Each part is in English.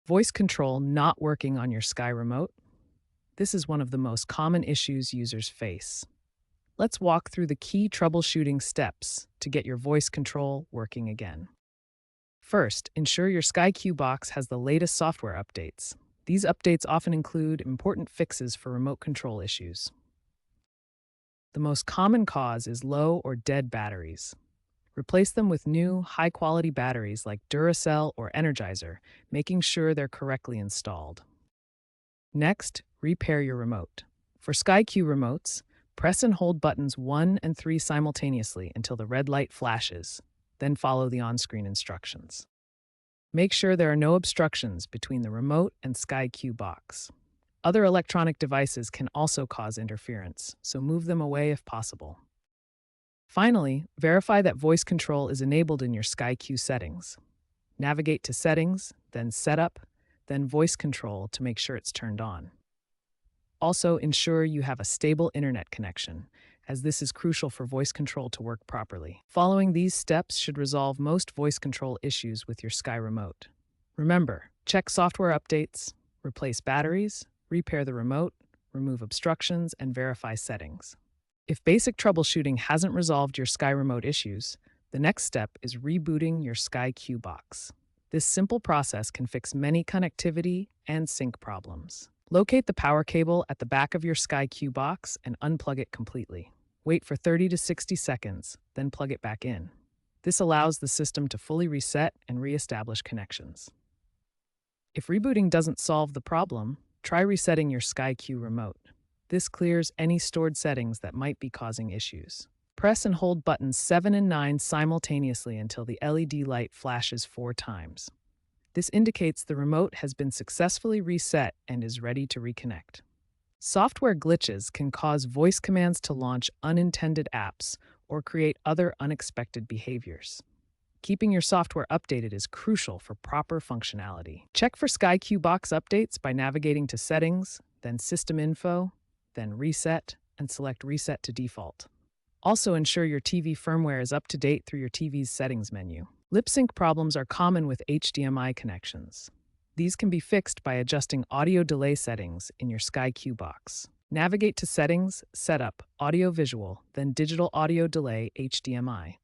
Voice control not working on your Sky remote. This is one of the most common issues users face. Let's walk through the key troubleshooting steps to get your voice control working again. First, ensure your Sky Q box has the latest software updates. These updates often include important fixes for remote control issues. The most common cause is low or dead batteries. Replace them with new, high-quality batteries like Duracell or Energizer, making sure they're correctly installed. Next, repair your remote. For SkyQ remotes, press and hold buttons 1 and 3 simultaneously until the red light flashes, then follow the on-screen instructions. Make sure there are no obstructions between the remote and SkyQ box. Other electronic devices can also cause interference, so move them away if possible. Finally, verify that voice control is enabled in your SkyQ settings. Navigate to Settings, then Setup, then Voice Control to make sure it's turned on. Also, ensure you have a stable internet connection, as this is crucial for voice control to work properly. Following these steps should resolve most voice control issues with your Sky remote. Remember, check software updates, replace batteries, repair the remote, remove obstructions, and verify settings. If basic troubleshooting hasn't resolved your Sky remote issues, the next step is rebooting your Sky Q box. This simple process can fix many connectivity and sync problems. Locate the power cable at the back of your Sky Q box and unplug it completely. Wait for 30 to 60 seconds, then plug it back in. This allows the system to fully reset and re-establish connections. If rebooting doesn't solve the problem, try resetting your Sky Q remote. This clears any stored settings that might be causing issues. Press and hold buttons 7 and 9 simultaneously until the LED light flashes 4 times. This indicates the remote has been successfully reset and is ready to reconnect. Software glitches can cause voice commands to launch unintended apps or create other unexpected behaviors. Keeping your software updated is crucial for proper functionality. Check for SkyQ box updates by navigating to Settings, then System Info, then Reset, and select Reset to Default. Also ensure your TV firmware is up to date through your TV's settings menu. Lip sync problems are common with HDMI connections. These can be fixed by adjusting audio delay settings in your SkyQ box. Navigate to Settings, Setup, Audio Visual, then Digital Audio Delay HDMI.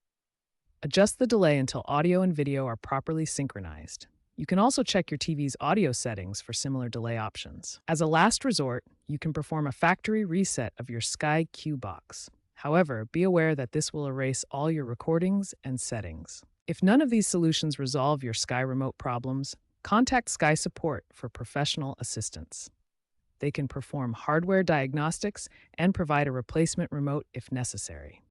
Adjust the delay until audio and video are properly synchronized. You can also check your TV's audio settings for similar delay options. As a last resort, you can perform a factory reset of your Sky Q box. However, be aware that this will erase all your recordings and settings. If none of these solutions resolve your Sky remote problems, contact Sky Support for professional assistance. They can perform hardware diagnostics and provide a replacement remote if necessary.